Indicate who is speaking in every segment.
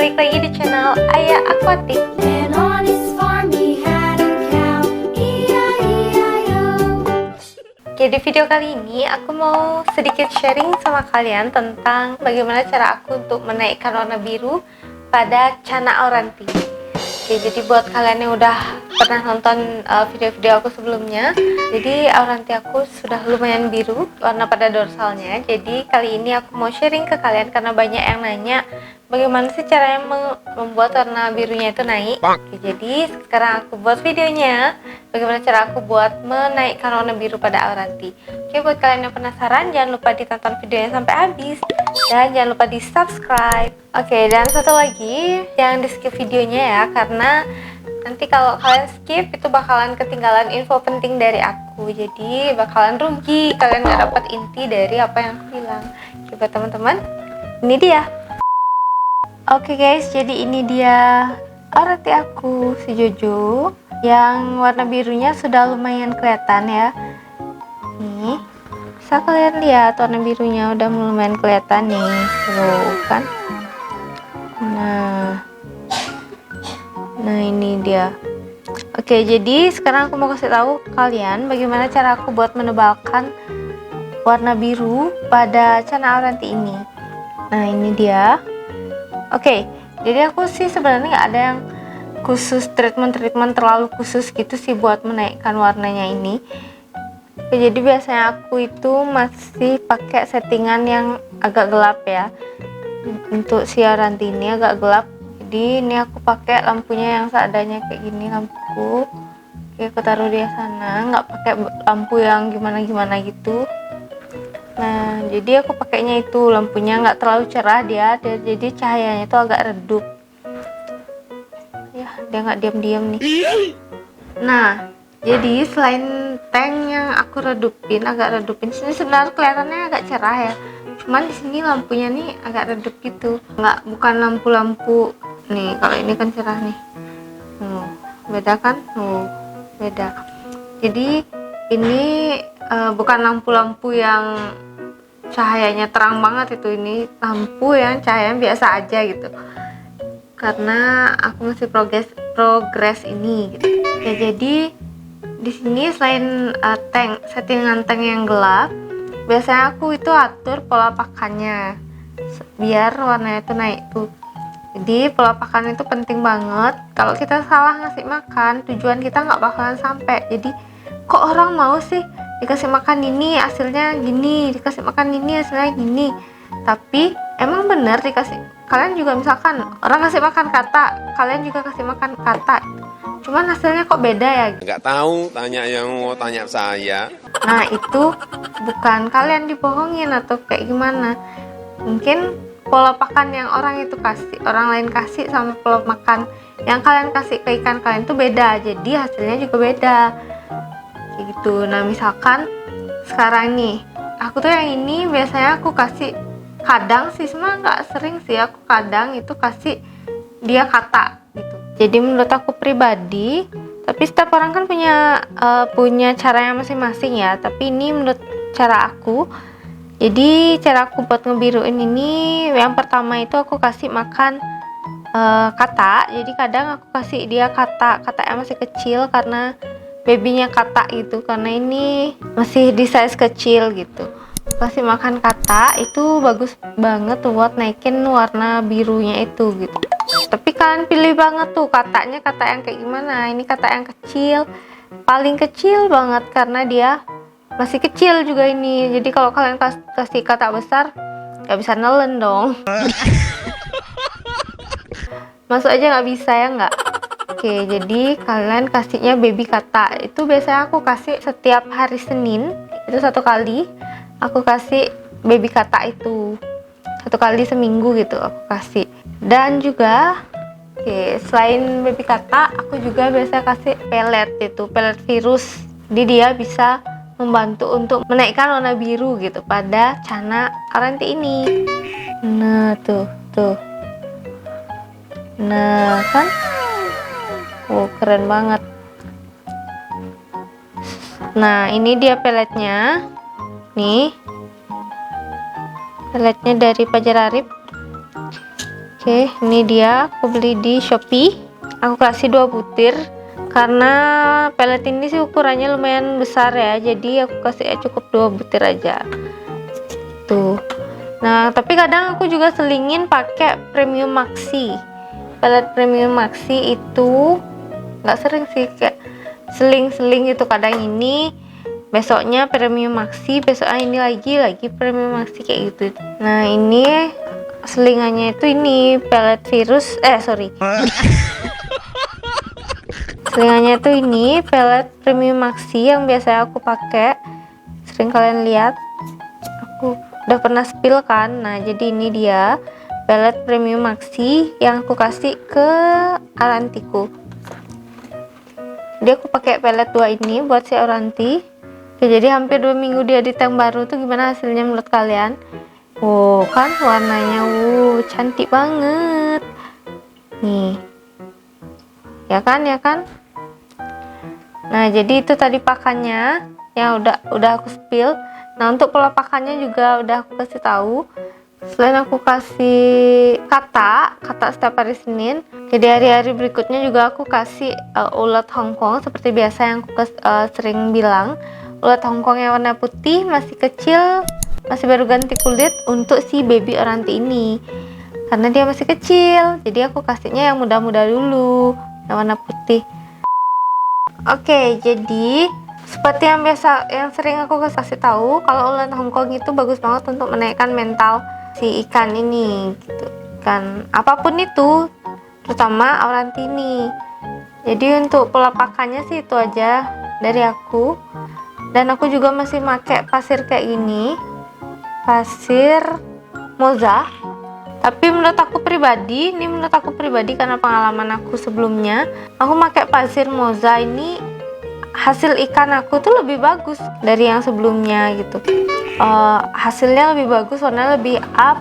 Speaker 1: balik lagi di channel Ayah Aquatic.
Speaker 2: And on his farm he had a cow, E-I-E-I-O.
Speaker 1: Oke, di video kali ini aku mau sedikit sharing sama kalian tentang bagaimana cara aku untuk menaikkan warna biru pada Cana Auranti. Oke, jadi buat kalian yang udah pernah nonton video-video aku sebelumnya, jadi Auranti aku sudah lumayan biru warna pada dorsalnya. Jadi kali ini aku mau sharing ke kalian karena banyak yang nanya bagaimana sih caranya membuat warna birunya itu naik. Oke, jadi sekarang aku buat videonya bagaimana cara aku buat menaikkan warna biru pada Auranti. Oke, buat kalian yang penasaran jangan lupa ditonton videonya sampai habis dan jangan lupa di subscribe. Oke, dan satu lagi jangan di skip videonya ya, karena nanti kalau kalian skip itu bakalan ketinggalan info penting dari aku. Jadi bakalan rugi, kalian nggak dapat inti dari apa yang aku bilang. Oke, buat teman-teman, ini dia. Oke guys, jadi ini dia Auranti aku, si Jojo, yang warna birunya sudah lumayan kelihatan ya. Nih, bisa kalian lihat warna birunya udah lumayan kelihatan nih, tuh kan. Nah ini dia. Oke, jadi sekarang aku mau kasih tahu kalian bagaimana cara aku buat menebalkan warna biru pada Cana Auranti ini. Nah ini dia. Oke, jadi aku sih sebenarnya nggak ada yang khusus treatment terlalu khusus gitu sih buat menaikkan warnanya ini. Oke, jadi biasanya aku itu masih pakai settingan yang agak gelap ya. Untuk si Auranti ini agak gelap. Jadi ini aku pakai lampunya yang seadanya kayak gini, lampuku. Oke, aku taruh di sana, nggak pakai lampu yang gimana gitu. Nah, jadi aku pakainya itu lampunya nggak terlalu cerah dia, jadi cahayanya itu agak redup. Ya, dia nggak diam-diam nih. Nah, jadi selain tank yang aku agak redupin, sini sebenarnya kelihatannya agak cerah ya. Cuman di sini lampunya nih agak redup gitu, bukan lampu-lampu nih. Kalau ini kan cerah nih. Beda kan? Beda. Jadi ini bukan lampu-lampu yang cahayanya terang banget itu, ini lampu yang cahayanya biasa aja gitu. Karena aku masih progres ini gitu. Ya, jadi di sini selain settingan tank yang gelap, biasanya aku itu atur pola pakannya biar warnanya itu naik tuh. Jadi pola pakan itu penting banget. Kalau kita salah ngasih makan, tujuan kita nggak bakalan sampai. Jadi kok orang mau sih dikasih makan ini hasilnya gini, dikasih makan ini hasilnya gini. Tapi emang bener kalian juga misalkan orang kasih makan kata, kalian juga kasih makan kata. Cuman hasilnya kok beda ya?
Speaker 3: Nggak tahu, tanya yang mau tanya saya.
Speaker 1: Nah itu bukan kalian dibohongin atau kayak gimana. Mungkin pola pakan yang orang lain kasih sama pola makan yang kalian kasih ke ikan kalian itu beda. Jadi hasilnya juga beda. Kayak gitu. Nah misalkan sekarang nih, aku tuh yang ini biasanya aku kasih, kadang sih sebenarnya nggak sering sih, aku kadang itu kasih dia kata gitu. Jadi menurut aku pribadi, tapi setiap orang kan punya caranya masing-masing ya. Tapi ini menurut cara aku. Jadi cara aku buat ngebiruin ini, yang pertama itu aku kasih makan kata. Jadi kadang aku kasih dia katanya masih kecil karena babynya kata gitu, karena ini masih di size kecil gitu. Kasih makan kata itu bagus banget buat naikin warna birunya itu gitu. Tapi kalian pilih banget tuh katanya, kata yang kayak gimana. Ini kata yang kecil, paling kecil banget karena dia masih kecil juga ini. Jadi kalau kalian kasih kata besar nggak bisa nelen dong. Masuk aja nggak bisa ya nggak. Oke, jadi kalian kasihnya baby kata. Itu biasanya aku kasih setiap hari Senin, itu 1 kali aku kasih baby kata itu. 1 kali seminggu gitu aku kasih. Dan juga selain baby kata, aku juga biasa kasih pelet virus. Jadi dia bisa membantu untuk menaikkan warna biru gitu pada Cana Auranti ini. Nah tuh. Nah kan, keren banget. Nah ini dia peletnya nih, peletnya dari Pajar Arif. Oke, ini dia aku beli di Shopee. Aku kasih 2 butir karena pelet ini sih ukurannya lumayan besar ya, jadi aku kasih cukup 2 butir aja tuh. Nah, tapi kadang aku juga selingin pakai Premium Maxi. Pelet Premium Maxi itu nggak sering sih, kayak seling-seling gitu. Kadang ini, besoknya Premium Maxi, besoknya ini lagi Premium Maxi kayak gitu. Nah, ini selingannya itu ini pelet virus, selingannya itu ini pelet Premium Maxi yang biasa aku pakai. Sering kalian lihat, aku udah pernah spill kan. Nah, jadi ini dia pelet Premium Maxi yang aku kasih ke Arantiku. Jadi aku pakai pelet 2 ini buat si Aranti. Oke, jadi hampir 2 minggu dia di tank baru tuh gimana hasilnya menurut kalian? Wow, kan warnanya cantik banget nih, ya kan. Nah, jadi itu tadi pakannya yang udah aku spill. Nah, untuk pola pakannya juga udah aku kasih tahu. Selain aku kasih kata setiap hari Senin, jadi hari-hari berikutnya juga aku kasih ulat Hongkong seperti biasa yang aku sering bilang. Ulat Hongkong yang warna putih, masih kecil, masih baru ganti kulit untuk si baby Aranti ini. Karena dia masih kecil, jadi aku kasihnya yang muda-muda dulu, yang warna putih. Oke, jadi seperti yang sering aku kasih tahu, kalau ulat Hongkong itu bagus banget untuk menaikkan mental si ikan ini gitu. Ikan apapun itu, terutama Aranti ini. Jadi untuk pola pakannya sih itu aja dari aku. Dan aku juga masih pakai pasir kayak gini, pasir moza. Tapi menurut aku pribadi karena pengalaman aku sebelumnya, aku pakai pasir moza ini, hasil ikan aku tuh lebih bagus dari yang sebelumnya gitu. Hasilnya lebih bagus, warnanya lebih up,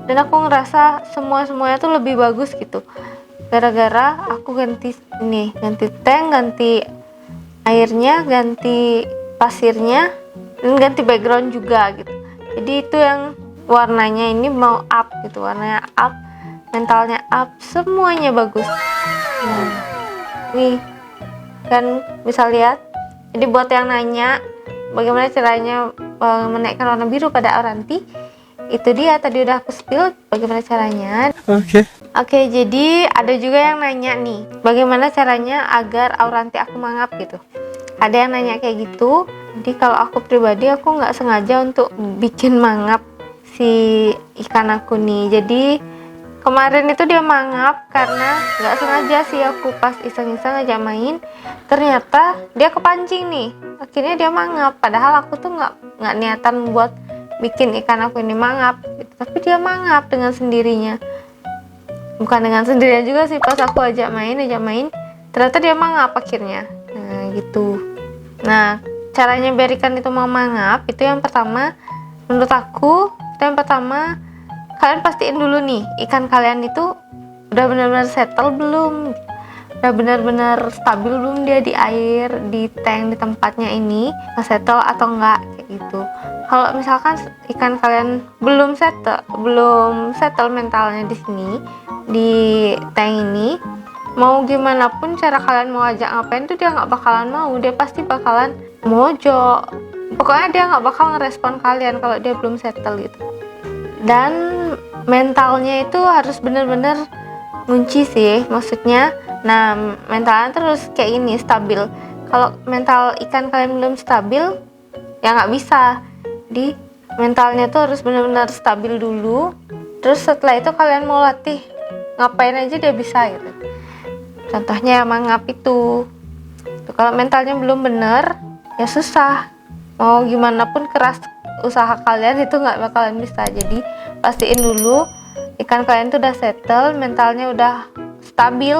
Speaker 1: dan aku ngerasa semuanya tuh lebih bagus gitu. Gara-gara aku ganti tank, ganti airnya, ganti pasirnya, dan ganti background juga gitu. Jadi itu yang warnanya ini mau up gitu, warnanya up, mentalnya up, semuanya bagus. Nah, nih kan bisa lihat. Jadi buat yang nanya bagaimana caranya menaikkan warna biru pada Aranti, itu dia tadi udah aku spill bagaimana caranya. Oke, jadi ada juga yang nanya nih, bagaimana caranya agar Aranti aku mangap gitu. Ada yang nanya kayak gitu. Jadi kalau aku pribadi, aku nggak sengaja untuk bikin mangap si ikan aku nih. Jadi kemarin itu dia mangap karena nggak sengaja sih, aku pas iseng-iseng aja main, ternyata dia kepancing nih, akhirnya dia mangap. Padahal aku tuh nggak niatan buat bikin ikan aku ini mangap gitu. Tapi dia mangap dengan sendirinya. Bukan dengan sendirinya juga sih, pas aku ajak main, ternyata dia mangap akhirnya. Nah gitu. Nah, caranya biar ikan itu mau mangap itu yang pertama, menurut aku kalian pastiin dulu nih ikan kalian itu udah benar-benar settle belum, udah benar-benar stabil belum dia di air, di tank, di tempatnya ini, settle atau enggak kayak gitu. Kalau misalkan ikan kalian belum settle mentalnya di sini, di tank ini, mau gimana pun cara kalian mau ajak ngapain tuh dia nggak bakalan mau, dia pasti bakalan mojok. Pokoknya dia nggak bakal ngerespon kalian kalau dia belum settle gitu. Dan mentalnya itu harus bener-bener ngunci sih, maksudnya. Nah, mentalnya terus kayak ini, stabil. Kalau mental ikan kalian belum stabil, ya nggak bisa. Di mentalnya tuh harus bener-bener stabil dulu. Terus setelah itu kalian mau latih ngapain aja dia bisa gitu. Contohnya mangap itu. Kalau mentalnya belum bener, ya susah. Mau gimana pun keras usaha kalian itu nggak bakalan bisa. Jadi pastiin dulu ikan kalian tuh udah settle, mentalnya udah stabil,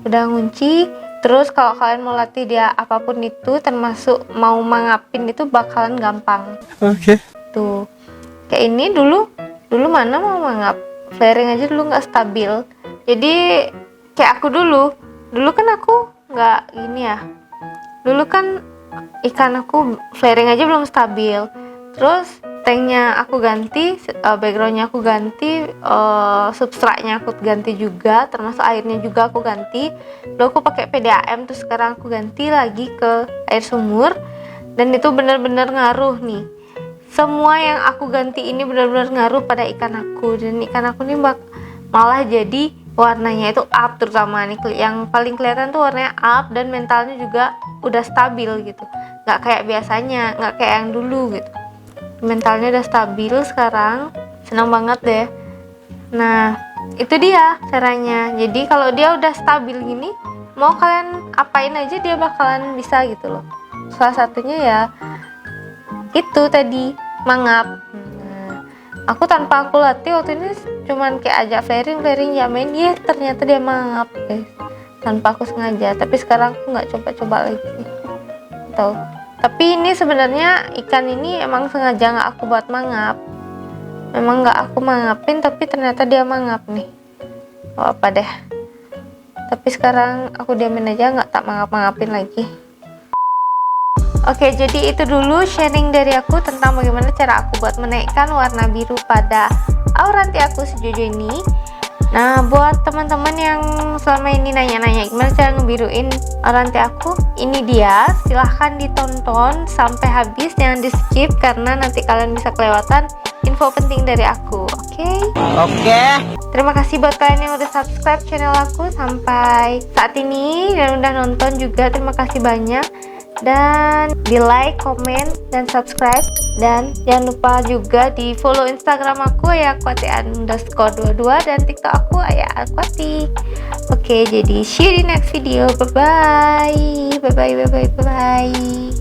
Speaker 1: udah ngunci. Terus kalau kalian mau latih dia apapun itu, termasuk mau mangapin, itu bakalan gampang. Tuh kayak ini dulu mana mau mangap, flaring aja dulu nggak stabil. Jadi kayak aku dulu kan aku nggak gini ya, dulu kan ikan aku flaring aja belum stabil. Terus tanknya aku ganti, backgroundnya aku ganti, substratnya aku ganti juga, termasuk airnya juga aku ganti. Lalu aku pakai PDAM, terus sekarang aku ganti lagi ke air sumur, dan itu benar-benar ngaruh nih. Semua yang aku ganti ini benar-benar ngaruh pada ikan aku, dan ikan aku nih malah jadi warnanya itu up, terutama nih yang paling kelihatan tuh warnanya up, dan mentalnya juga udah stabil gitu, nggak kayak biasanya, nggak kayak yang dulu gitu. Mentalnya udah stabil sekarang, senang banget deh. Nah itu dia caranya. Jadi kalau dia udah stabil gini, mau kalian apain aja dia bakalan bisa gitu loh. Salah satunya ya itu tadi, mangap. Nah, aku tanpa aku latih waktu ini cuman kayak ajak flaring ya main, ya ternyata dia mangap guys, tanpa aku sengaja. Tapi sekarang aku nggak coba-coba lagi tuh. Tapi ini sebenarnya ikan ini emang sengaja nggak aku buat mangap, memang nggak aku mangapin, tapi ternyata dia mangap nih. Oh, apa deh, tapi sekarang aku diamin aja, nggak tak mangap-mangapin lagi. Oke, jadi itu dulu sharing dari aku tentang bagaimana cara aku buat menaikkan warna biru pada auranti aku sejauh ini. Nah, buat teman-teman yang selama ini nanya-nanya gimana cara ngebiruin auranti aku, ini dia, silahkan ditonton sampai habis, jangan di skip karena nanti kalian bisa kelewatan info penting dari aku. Oke? Terima kasih buat kalian yang udah subscribe channel aku sampai saat ini dan udah nonton juga, terima kasih banyak. Dan di like, komen, dan subscribe, dan jangan lupa juga di follow Instagram aku ya @aquati_22 dan TikTok aku ya @aquati. Oke, jadi see you di next video. Bye bye.